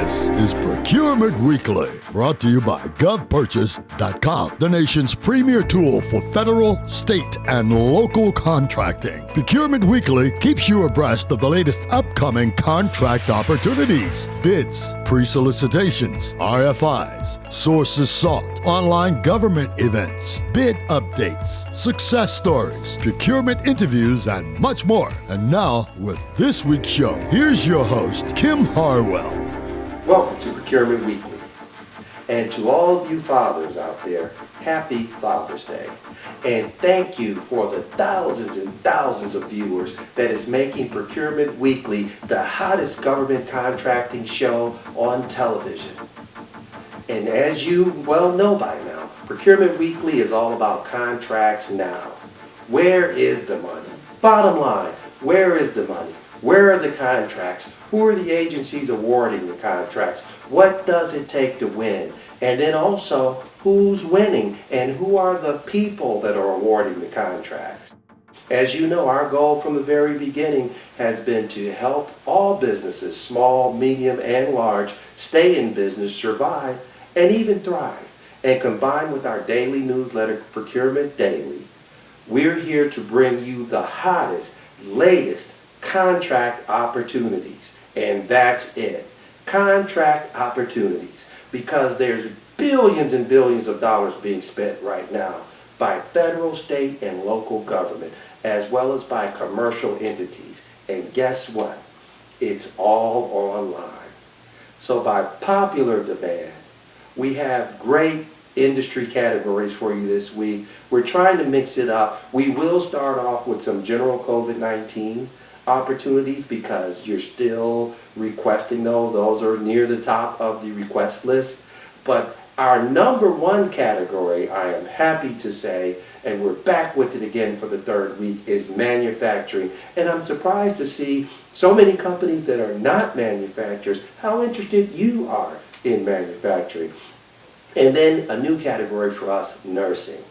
This is Procurement Weekly, brought to you by GovPurchase.com, the nation's premier tool for federal, state, and local contracting. Procurement Weekly keeps you abreast of the latest upcoming contract opportunities, bids, pre-solicitations, RFIs, sources sought, online government events, bid updates, success stories, procurement interviews, and much more. And now, with this week's show, here's your host, Kim Harwell. Welcome to Procurement Weekly. And to all of you fathers out there, happy Father's Day. And thank you for the thousands and thousands of viewers that is making Procurement Weekly the hottest government contracting show on television. And as you well know by now, Procurement Weekly is all about contracts now. Where is the money? Bottom line, where is the money? Where are the contracts? Who are the agencies awarding the contracts? What does it take to win? And then also, who's winning and who are the people that are awarding the contracts? As you know, our goal from the very beginning has been to help all businesses, small, medium, and large, stay in business, survive, and even thrive. And combined with our daily newsletter, Procurement Daily, we're here to bring you the hottest, latest contract opportunities. And that's it. Contract opportunities. Because there's billions and billions of dollars being spent right now by federal, state, and local government, as well as by commercial entities. And guess what? It's all online. So by popular demand, we have great industry categories for you this week. We're trying to mix it up. We will start off with some general COVID-19 opportunities because you're still requesting those. Those are near the top of the request list. But our number one category, I am happy to say, and we're back with it again for the third week, is manufacturing. And I'm surprised to see so many companies that are not manufacturers, how interested you are in manufacturing. And then a new category for us, nursing.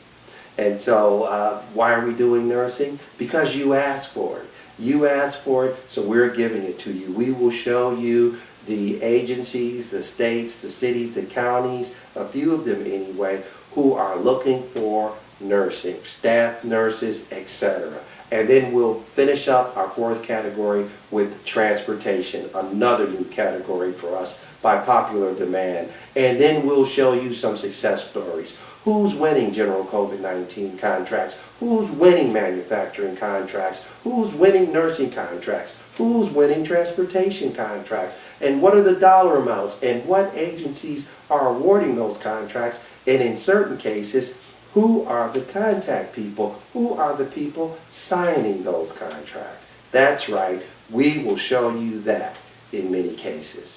And so why are we doing nursing? Because you asked for it. You asked for it, so we're giving it to you. We will show you the agencies, the states, the cities, the counties, a few of them anyway, who are looking for nursing, staff nurses, etc. And then we'll finish up our fourth category with transportation, another new category for us by popular demand. And then we'll show you some success stories. Who's winning general COVID-19 contracts? Who's winning manufacturing contracts? Who's winning nursing contracts? Who's winning transportation contracts? And what are the dollar amounts? And what agencies are awarding those contracts? And in certain cases, who are the contact people? Who are the people signing those contracts? That's right, we will show you that in many cases.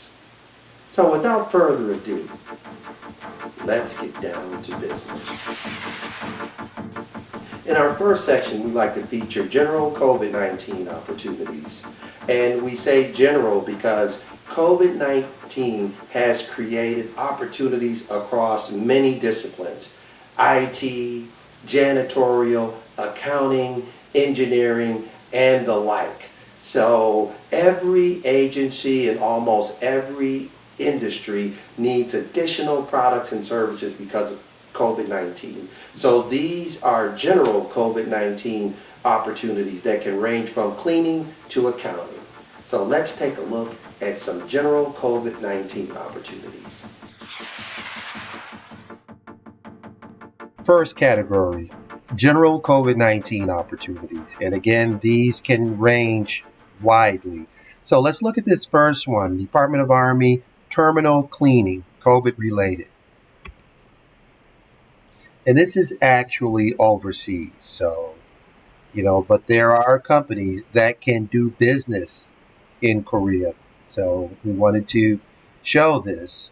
So without further ado, let's get down to business. In our first section, we like to feature general COVID-19 opportunities. And we say general because COVID-19 has created opportunities across many disciplines: IT, janitorial, accounting, engineering, and the like. So every agency and almost every industry needs additional products and services because of COVID-19. So these are general COVID-19 opportunities that can range from cleaning to accounting. So let's take a look at some general COVID-19 opportunities. First category, general COVID-19 opportunities. And again, these can range widely. So let's look at this first one, Department of Army terminal cleaning, COVID related. And this is actually overseas. So, but there are companies that can do business in Korea. So we wanted to show this.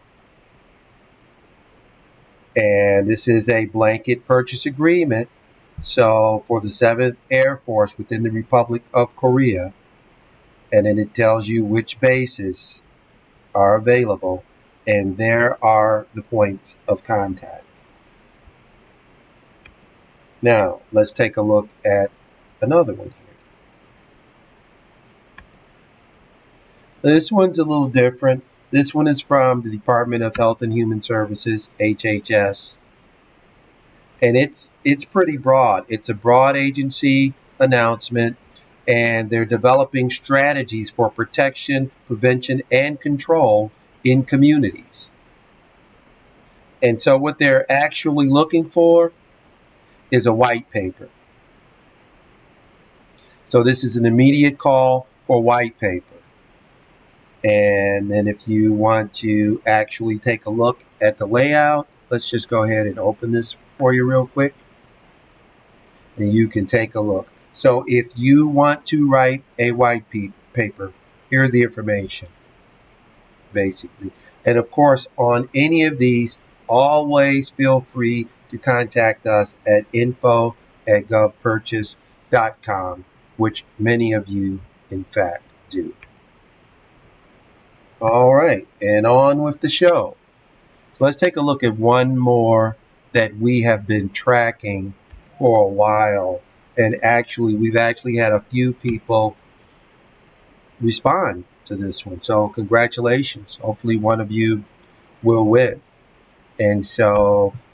And this is a blanket purchase agreement. So for the 7th Air Force within the Republic of Korea. And then it tells you which bases are available. And there are the points of contact. Now, let's take a look at another one here. This one's a little different. This one is from the Department of Health and Human Services, HHS, and it's pretty broad. It's a broad agency announcement, and they're developing strategies for protection, prevention, and control in communities. And so what they're actually looking for is a white paper. So this is an immediate call for white paper. And then if you want to actually take a look at the layout, let's just go ahead and open this for you real quick. And you can take a look. So if you want to write a white paper, here's the information, basically. And of course, on any of these, always feel free to contact us at info@govpurchase.com, which many of you, in fact, do. All right, and on with the show. So let's take a look at one more that we have been tracking for a while. And actually, we've actually had a few people respond to this one. So congratulations. Hopefully one of you will win. And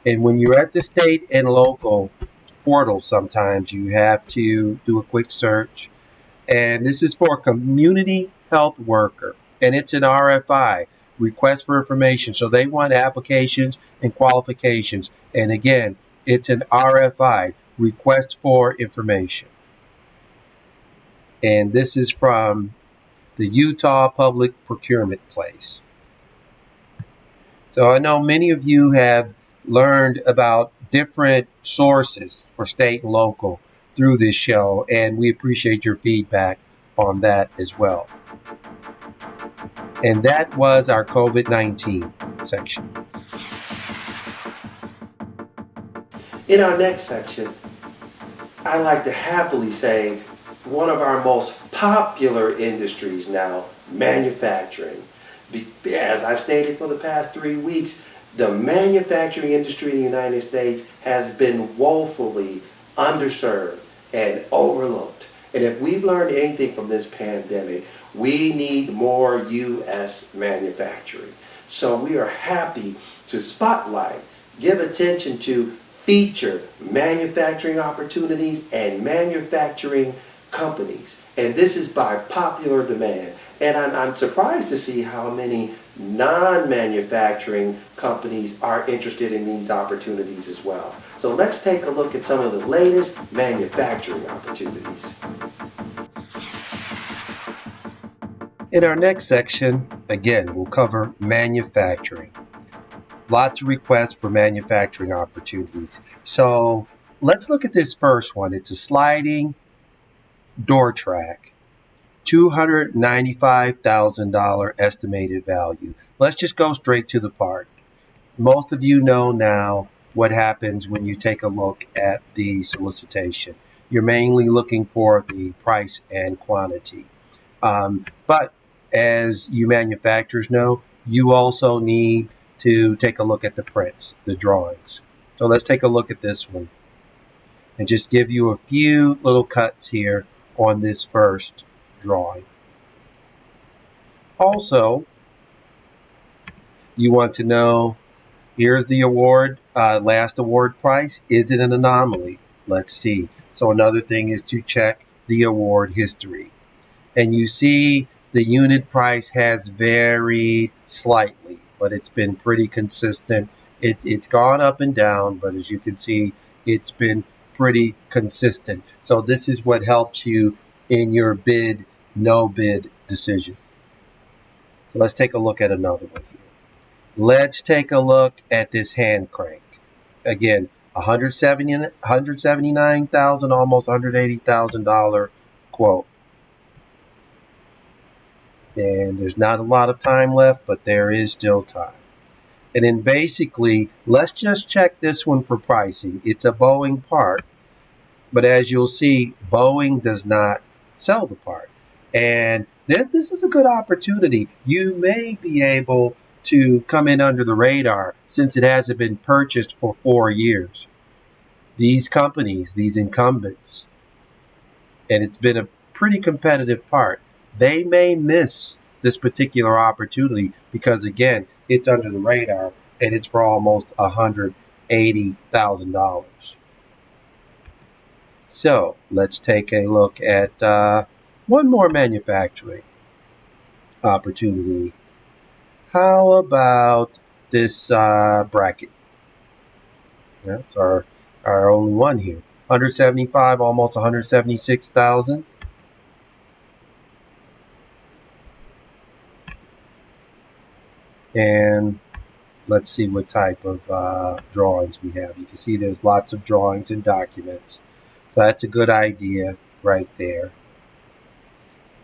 when you're at the state and local portal, sometimes you have to do a quick search. And this is for a community health worker. And it's an RFI, request for information. So they want applications and qualifications. And again, it's an RFI, request for information. And this is from the Utah Public Procurement Place. So I know many of you have learned about different sources for state and local through this show, and we appreciate your feedback on that as well. And that was our COVID-19 section. In our next section, I like to happily say one of our most popular industries now, manufacturing. As I've stated for the past 3 weeks, the manufacturing industry in the United States has been woefully underserved and overlooked. And if we've learned anything from this pandemic, we need more U.S. manufacturing. So we are happy to spotlight, give attention to, feature manufacturing opportunities and manufacturing companies. And this is by popular demand. And I'm surprised to see how many non-manufacturing companies are interested in these opportunities as well. So let's take a look at some of the latest manufacturing opportunities. In our next section, again, we'll cover manufacturing. Lots of requests for manufacturing opportunities. So let's look at this first one. It's a sliding door track. $295,000 estimated value. Let's just go straight to the part. Most of you know now what happens when you take a look at the solicitation. You're mainly looking for the price and quantity. But as you manufacturers know, you also need to take a look at the prints, the drawings. So let's take a look at this one and just give you a few little cuts here on this first drawing. Also, you want to know, here's the award, last award price. Is it an anomaly? Let's see. So another thing is to check the award history. And you see the unit price has varied slightly, but it's been pretty consistent. It's gone up and down, but as you can see, it's been pretty consistent. So this is what helps you in your bid, no bid decision. So let's take a look at another one here. Let's take a look at this hand crank. Again, $179,000, almost $180,000 quote. And there's not a lot of time left, but there is still time. And then basically, let's just check this one for pricing. It's a Boeing part, but as you'll see, Boeing does not sell the part. And this is a good opportunity. You may be able to come in under the radar since it hasn't been purchased for 4 years. These companies, these incumbents, and it's been a pretty competitive part, they may miss this particular opportunity because, again, it's under the radar and it's for almost $180,000. So let's take a look at one more manufacturing opportunity. How about this bracket? That's our only one here. 175, almost 176,000. And let's see what type of drawings we have. You can see there's lots of drawings and documents. So that's a good idea right there.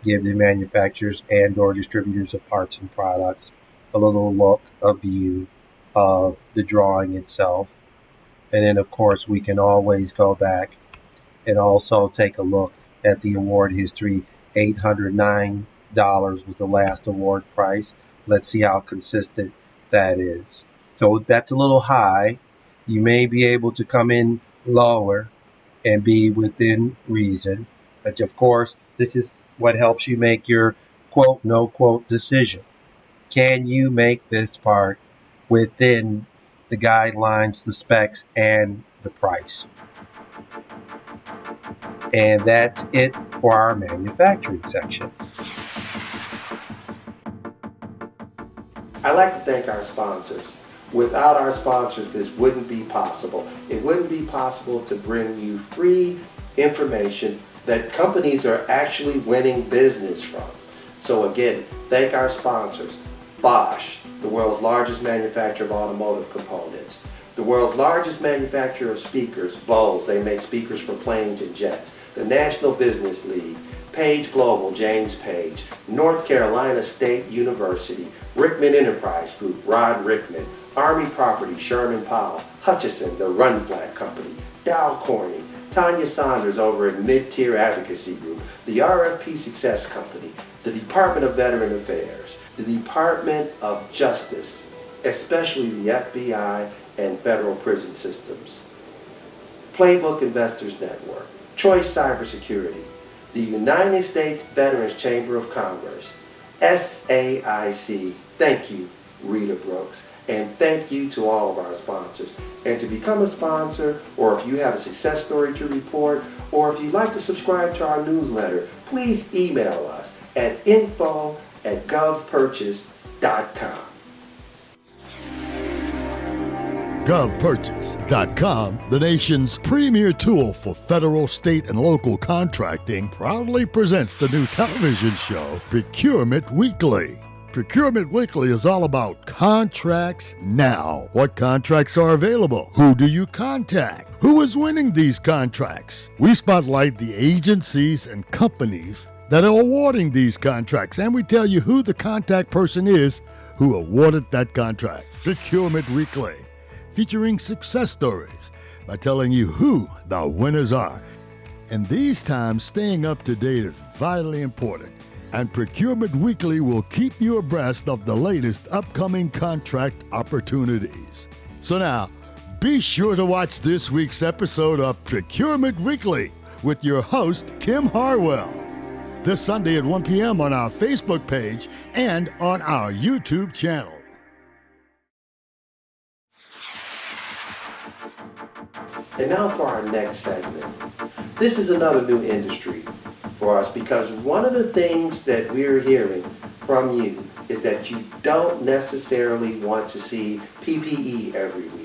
Give the manufacturers and or distributors of parts and products a little look, a view of the drawing itself. And then, of course, we can always go back and also take a look at the award history. $809 was the last award price. Let's see how consistent that is. So that's a little high. You may be able to come in lower and be within reason. But of course, this is what helps you make your quote, no quote decision. Can you make this part within the guidelines, the specs, and the price? And that's it for our manufacturing section. I'd like to thank our sponsors. Without our sponsors, this wouldn't be possible. It wouldn't be possible to bring you free information that companies are actually winning business from. So again, thank our sponsors. Bosch, the world's largest manufacturer of automotive components. The world's largest manufacturer of speakers, Bose, they make speakers for planes and jets. The National Business League, Page Global, James Page, North Carolina State University, Rickman Enterprise Group, Rod Rickman, Army Property, Sherman Powell, Hutchison, the Run Flat Company, Dow Corning, Tanya Saunders over at Mid-Tier Advocacy Group, the RFP Success Company, the Department of Veteran Affairs, the Department of Justice, especially the FBI and federal prison systems, Playbook Investors Network, Choice Cybersecurity, the United States Veterans Chamber of Commerce, SAIC, thank you, Rita Brooks, and thank you to all of our sponsors. And to become a sponsor, or if you have a success story to report, or if you'd like to subscribe to our newsletter, please email us at info@govpurchase.com. GovPurchase.com, the nation's premier tool for federal, state, and local contracting, proudly presents the new television show, Procurement Weekly. Procurement Weekly is all about contracts now. What contracts are available? Who do you contact? Who is winning these contracts? We spotlight the agencies and companies that are awarding these contracts, and we tell you who the contact person is who awarded that contract. Procurement Weekly, featuring success stories by telling you who the winners are. In these times, staying up to date is vitally important, and Procurement Weekly will keep you abreast of the latest upcoming contract opportunities. So now, be sure to watch this week's episode of Procurement Weekly with your host, Kim Harwell, this Sunday at 1 p.m. on our Facebook page and on our YouTube channel. And now for our next segment. This is another new industry for us because one of the things that we're hearing from you is that you don't necessarily want to see PPE every week.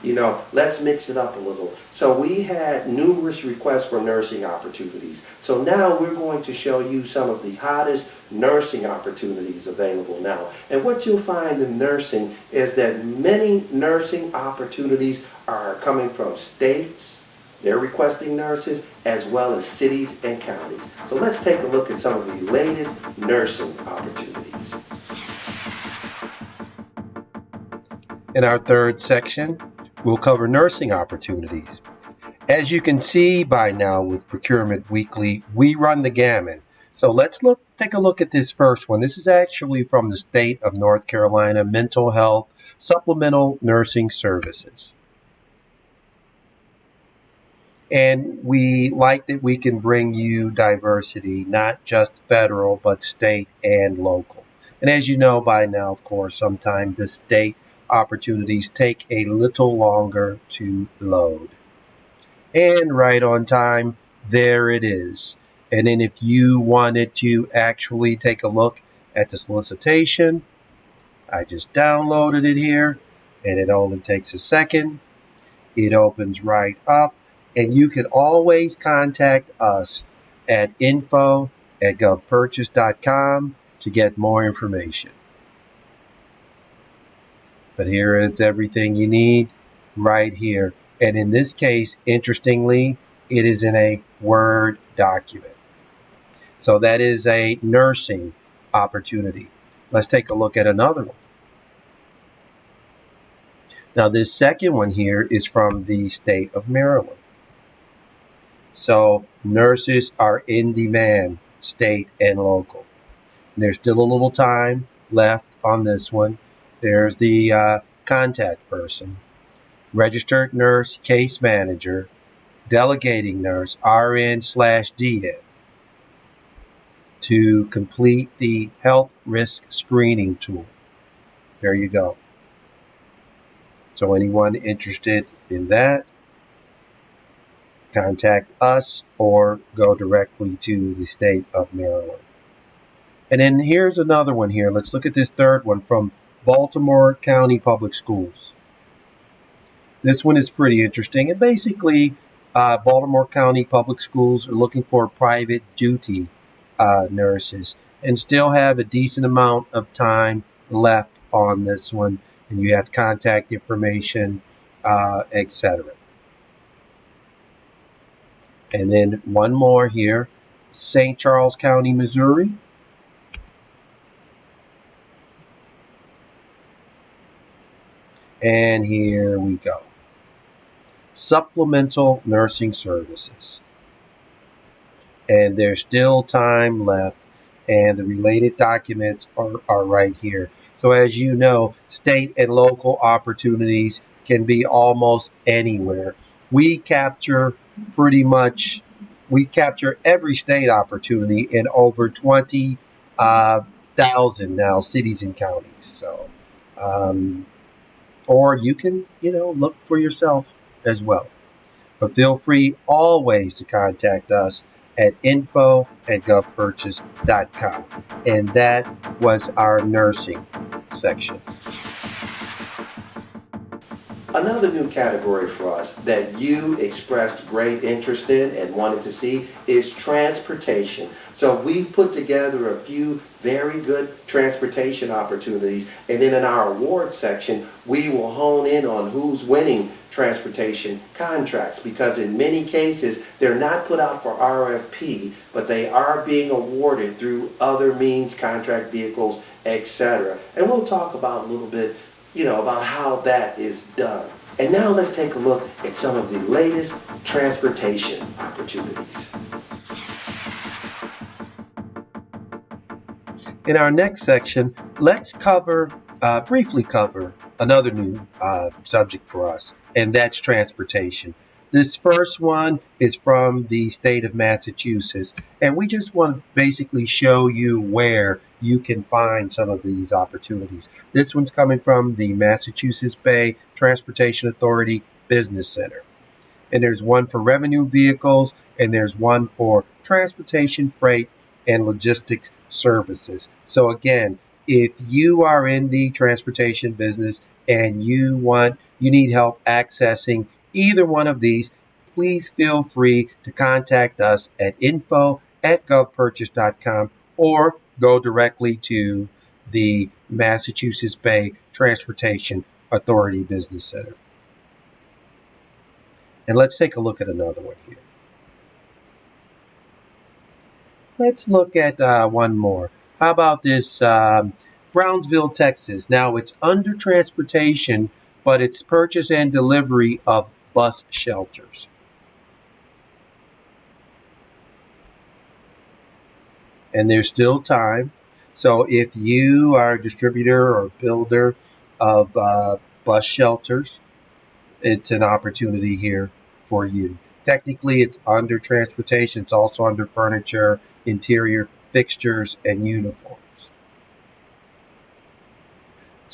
You know, let's mix it up a little. So we had numerous requests for nursing opportunities. So now we're going to show you some of the hottest nursing opportunities available now. And what you'll find in nursing is that many nursing opportunities are coming from states, they're requesting nurses, as well as cities and counties. So let's take a look at some of the latest nursing opportunities. In our third section, we'll cover nursing opportunities. As you can see by now with Procurement Weekly, we run the gamut. So let's take a look at this first one. This is actually from the state of North Carolina, Mental Health Supplemental Nursing Services. And we like that we can bring you diversity, not just federal, but state and local. And as you know by now, of course, sometimes the state opportunities take a little longer to load. And right on time, there it is. And then if you wanted to actually take a look at the solicitation, I just downloaded it here, and it only takes a second. It opens right up, and you can always contact us at info@govpurchase.com to get more information. But here is everything you need right here. And in this case, interestingly, it is in a Word document. So that is a nursing opportunity. Let's take a look at another one. Now, this second one here is from the state of Maryland. So nurses are in demand, state and local. There's still a little time left on this one. There's the contact person, registered nurse case manager, delegating nurse RN/DN to complete the health risk screening tool. There you go. So anyone interested in that, contact us or go directly to the state of Maryland. And then here's another one here. Let's look at this third one from Baltimore County Public Schools. This one is pretty interesting. And basically, Baltimore County Public Schools are looking for private duty nurses and still have a decent amount of time left on this one. And you have contact information, etc. And then one more here, St. Charles County, Missouri. And here we go. Supplemental nursing services. And there's still time left, and the related documents are right here. So as you know, state and local opportunities can be almost anywhere. We capture every state opportunity in over 20,000 now cities and counties. So, or you can, look for yourself as well. But feel free always to contact us at info@govpurchase.com. And that was our nursing section. Another new category for us that you expressed great interest in and wanted to see is transportation. So we put together a few very good transportation opportunities, and then in our award section we will hone in on who's winning transportation contracts, because in many cases they're not put out for RFP, but they are being awarded through other means, contract vehicles, etc. And we'll talk about a little bit about how that is done. And now let's take a look at some of the latest transportation opportunities. In our next section, let's briefly cover another new subject for us, and that's transportation. This first one is from the state of Massachusetts, and we just want to basically show you where you can find some of these opportunities. This one's coming from the Massachusetts Bay Transportation Authority Business Center. And there's one for revenue vehicles, and there's one for transportation, freight, and logistics services. So again, if you are in the transportation business and you need help accessing either one of these, please feel free to contact us at info@govpurchase.com or go directly to the Massachusetts Bay Transportation Authority Business Center. And let's take a look at another one here. Let's look at one more. How about this Brownsville, Texas? Now it's under transportation, but it's purchase and delivery of bus shelters. And there's still time. So if you are a distributor or builder of bus shelters, it's an opportunity here for you. Technically, it's under transportation. It's also under furniture, interior fixtures, and uniforms.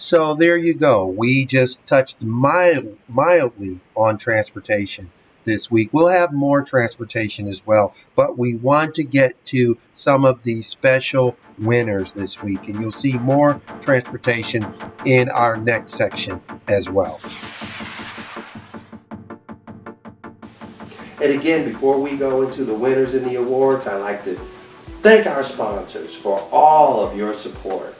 So there you go. We just touched mildly on transportation this week. We'll have more transportation as well, but we want to get to some of the special winners this week, and you'll see more transportation in our next section as well. And again, before we go into the winners and the awards, I'd like to thank our sponsors for all of your support.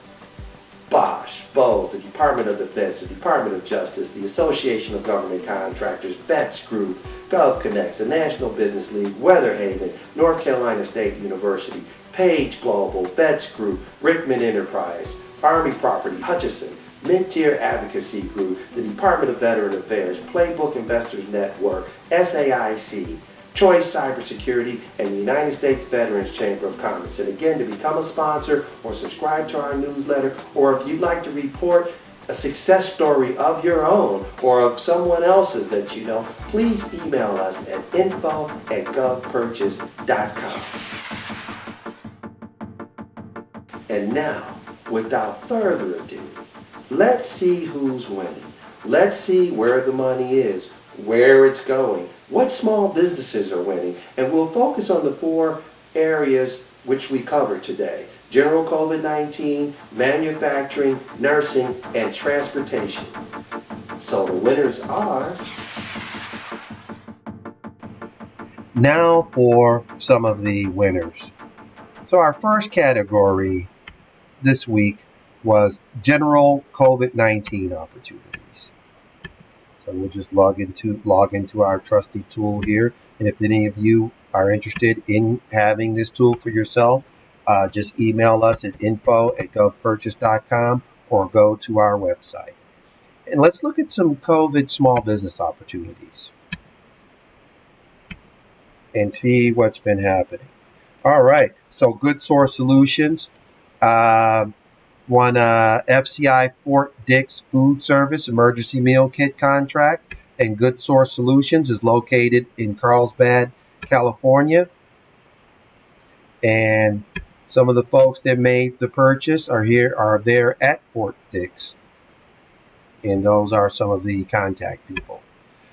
Bosch, Bose, the Department of Defense, the Department of Justice, the Association of Government Contractors, Vets Group, GovConnects, the National Business League, Weatherhaven, North Carolina State University, Page Global, Vets Group, Rickman Enterprise, Army Property, Hutchison, Mid-Tier Advocacy Group, the Department of Veteran Affairs, Playbook Investors Network, SAIC, Choice Cybersecurity, and the United States Veterans Chamber of Commerce. And again, to become a sponsor or subscribe to our newsletter, or if you'd like to report a success story of your own or of someone else's that you know, please email us at info@govpurchase.com. And now, without further ado, let's see who's winning. Let's see where the money is, where it's going, what small businesses are winning, and we'll focus on the 4 areas which we covered today: general COVID-19, manufacturing, nursing, and transportation. So the winners are... Now for some of the winners. So our first category this week was general COVID-19 opportunities. So we'll just log into our trusty tool here. And if any of you are interested in having this tool for yourself, just email us at info@govpurchase.com or go to our website. And let's look at some COVID small business opportunities and see what's been happening. All right, so Good Source Solutions won a FCI Fort Dix Food Service Emergency Meal Kit contract, and Good Source Solutions is located in Carlsbad, California. And some of the folks that made the purchase are there at Fort Dix, and those are some of the contact people.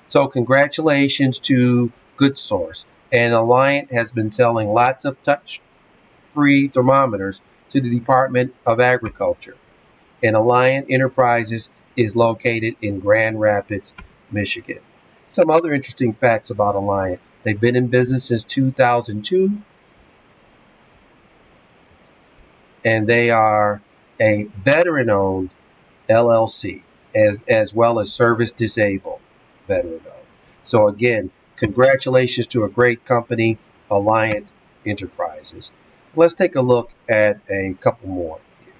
So congratulations to Good Source. And Alliant has been selling lots of touch-free thermometers to the Department of Agriculture. And Alliant Enterprises is located in Grand Rapids, Michigan. Some other interesting facts about Alliant. They've been in business since 2002, and they are a veteran-owned LLC, as well as service-disabled veteran-owned. So again, congratulations to a great company, Alliant Enterprises. Let's take a look at a couple more here.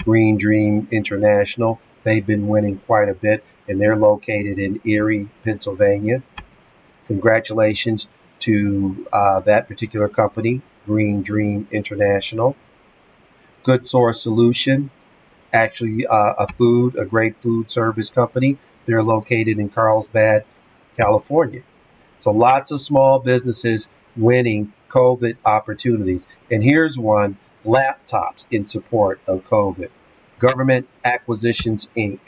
Green Dream International, they've been winning quite a bit, and they're located in Erie, Pennsylvania. Congratulations to that particular company, Green Dream International. Good Source Solution, actually a great food service company. They're located in Carlsbad, California. So lots of small businesses winning COVID opportunities. And here's one, laptops in support of COVID. Government Acquisitions, Inc.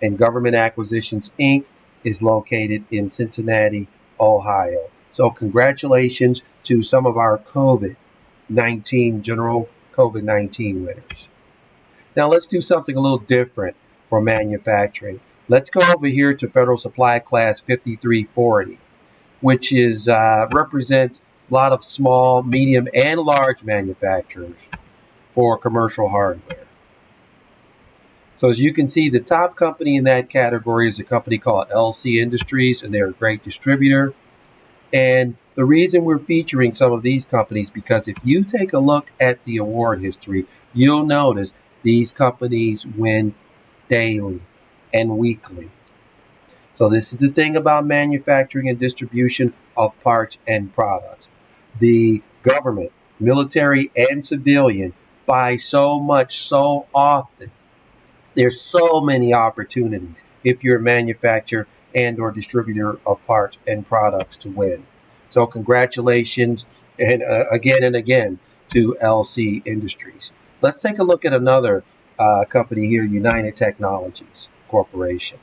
And Government Acquisitions, Inc. is located in Cincinnati, Ohio. So congratulations to some of our general COVID-19 winners. Now let's do something a little different for manufacturing. Let's go over here to Federal Supply Class 5340, which is represents a lot of small, medium, and large manufacturers for commercial hardware. So as you can see, the top company in that category is a company called LC Industries, and they're a great distributor. And the reason we're featuring some of these companies, because if you take a look at the award history, you'll notice these companies win daily and weekly. So this is the thing about manufacturing and distribution of parts and products. The government, military and civilian, buy so much so often. There's so many opportunities if you're a manufacturer and or distributor of parts and products to win. So congratulations and again to LC Industries. Let's take a look at another company here, United Technologies Corporation.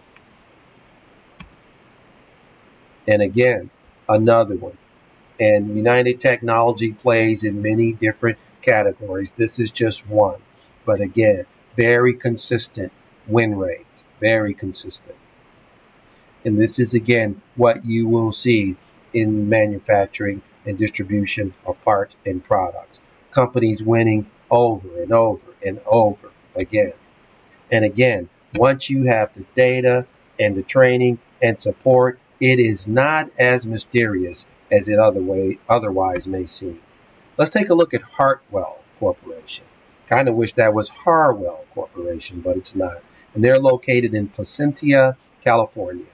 And again, another one. And United Technology plays in many different categories. This is just one. But again, very consistent win rate. Very consistent. And this is again what you will see in manufacturing and distribution of parts and products. Companies winning over and over and over again. And again, once you have the data and the training and support, it is not as mysterious as it otherwise may seem. Let's take a look at Hartwell Corporation. Kind of wish that was Harwell Corporation, but it's not. And they're located in Placentia, California.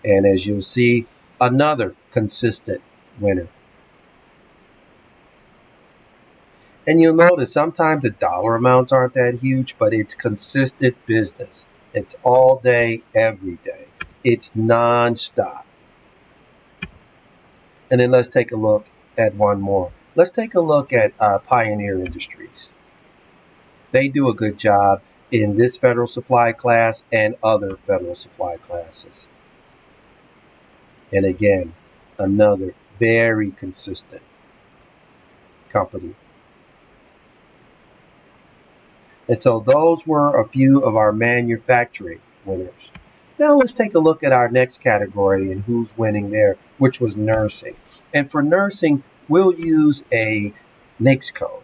And as you'll see, another consistent winner. And you'll notice sometimes the dollar amounts aren't that huge, but it's consistent business. It's all day, every day. It's non-stop. And then let's take a look at one more. Let's take a look at Pioneer Industries. They do a good job in this federal supply class and other federal supply classes. And again, another very consistent company. And so those were a few of our manufacturing winners. Now let's take a look at our next category and who's winning there, which was nursing. And for nursing, we'll use a NAICS code.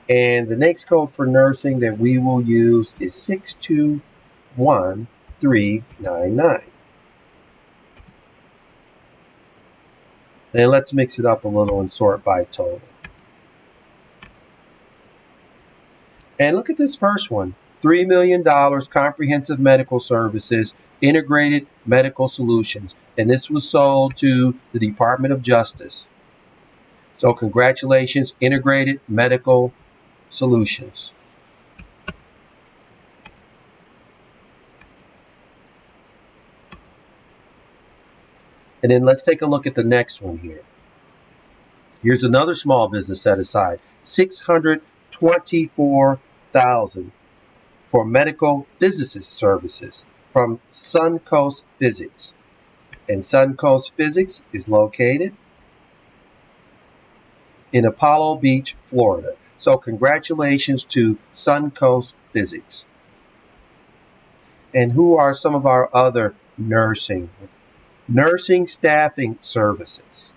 And the NAICS code for nursing that we will use is 621399. And let's mix it up a little and sort by total. And look at this first one, $3 million comprehensive medical services, integrated medical solutions. And this was sold to the Department of Justice. So congratulations, integrated medical solutions. And then let's take a look at the next one here. Here's another small business set aside, $624,000 for medical physicist services from Suncoast Physics. And Suncoast Physics is located in Apollo Beach, Florida. So congratulations to Suncoast Physics. And who are some of our other nursing staffing services?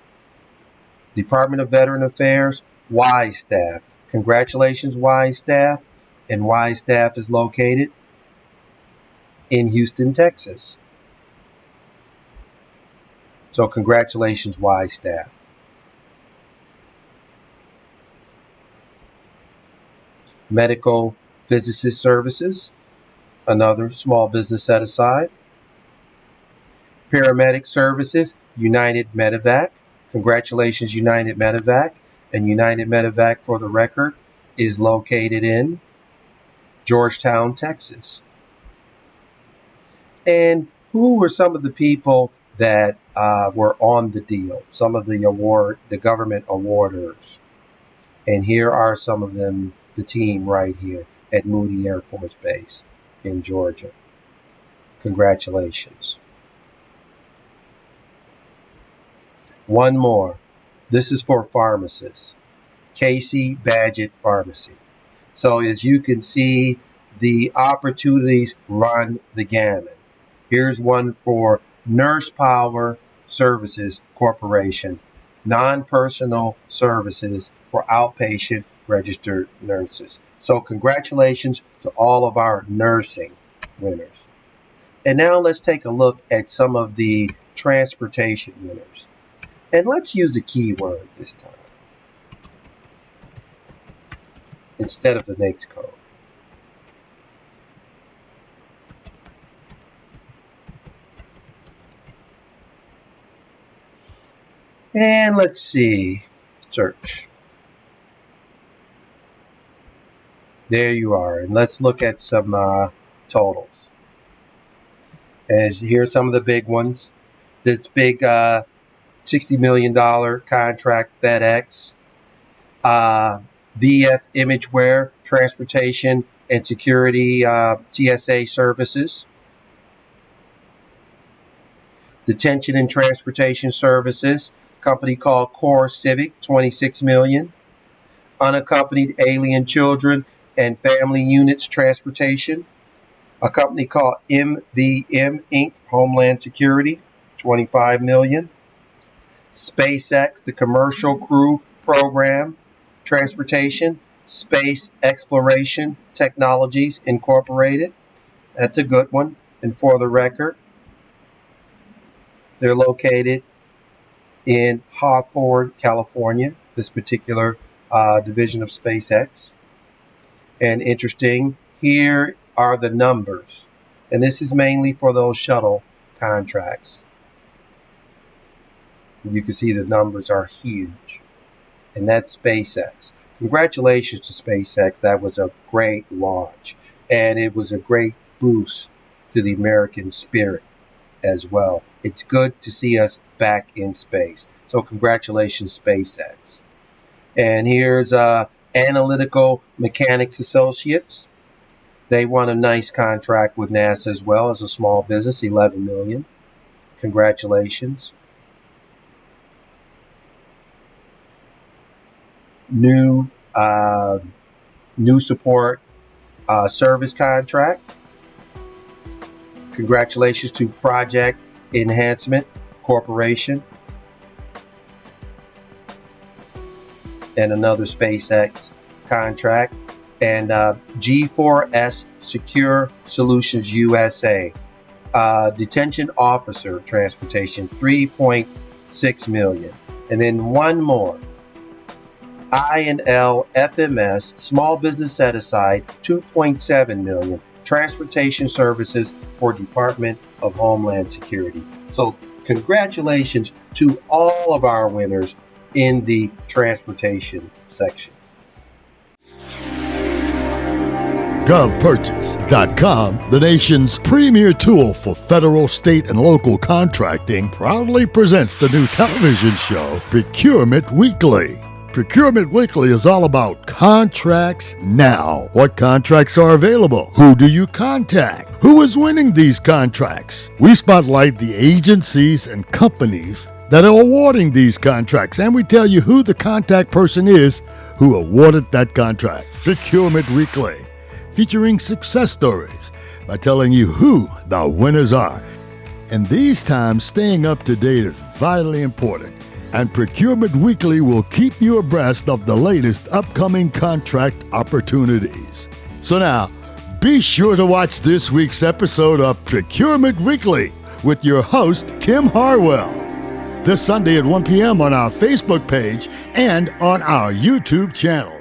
Department of Veteran Affairs, Y Staff. Congratulations, Y Staff. And Y Staff is located in Houston, Texas. So congratulations, Y Staff. Medical Physicist Services, another small business set aside. Paramedic Services, United Medevac. Congratulations, United Medevac. And United Medevac, for the record, is located in Georgetown, Texas. And who were some of the people that were on the deal? Some of the government awarders. And here are some of them, the team right here at Moody Air Force Base in Georgia. Congratulations. One more. This is for pharmacists. Casey Badgett Pharmacy. So as you can see, the opportunities run the gamut. Here's one for Nurse Power Services Corporation. Non-personal services for outpatient registered nurses. So congratulations to all of our nursing winners. And now let's take a look at some of the transportation winners. And let's use a keyword this time instead of the NAICS code. And let's see, search. There you are. And let's look at some totals. As here's some of the big ones. This big $60 million contract, FedEx. VF Imageware, Transportation and Security TSA Services. Detention and Transportation Services, company called Core Civic, $26 million. Unaccompanied Alien Children and Family Units Transportation, a company called MVM Inc., Homeland Security, $25 million. SpaceX, the Commercial Crew Program, Transportation, Space Exploration Technologies Incorporated. That's a good one. And for the record, they're located in Hawthorne, California, this particular division of SpaceX. And interesting, here are the numbers. And this is mainly for those shuttle contracts. You can see the numbers are huge. And that's SpaceX. Congratulations to SpaceX. That was a great launch. And it was a great boost to the American spirit as well. It's good to see us back in space. So congratulations, SpaceX. And here's Analytical Mechanics Associates. They won a nice contract with NASA as well as a small business, $11 million. Congratulations. New support service contract. Congratulations to Project Enhancement Corporation and another SpaceX contract. And G4S Secure Solutions USA, Detention Officer Transportation, $3.6 million. And then one more, I&L FMS Small Business Set Aside, $2.7 million. Transportation Services for Department of Homeland Security. So congratulations to all of our winners in the transportation section. GovPurchase.com, the nation's premier tool for federal, state, and local contracting, proudly presents the new television show, Procurement Weekly. Procurement Weekly is all about contracts now. What contracts are available? Who do you contact? Who is winning these contracts? We spotlight the agencies and companies that are awarding these contracts, and we tell you who the contact person is who awarded that contract. Procurement Weekly, featuring success stories by telling you who the winners are. In these times, staying up to date is vitally important, and Procurement Weekly will keep you abreast of the latest upcoming contract opportunities. So now, be sure to watch this week's episode of Procurement Weekly with your host, Kim Harwell, this Sunday at 1 p.m. on our Facebook page and on our YouTube channel.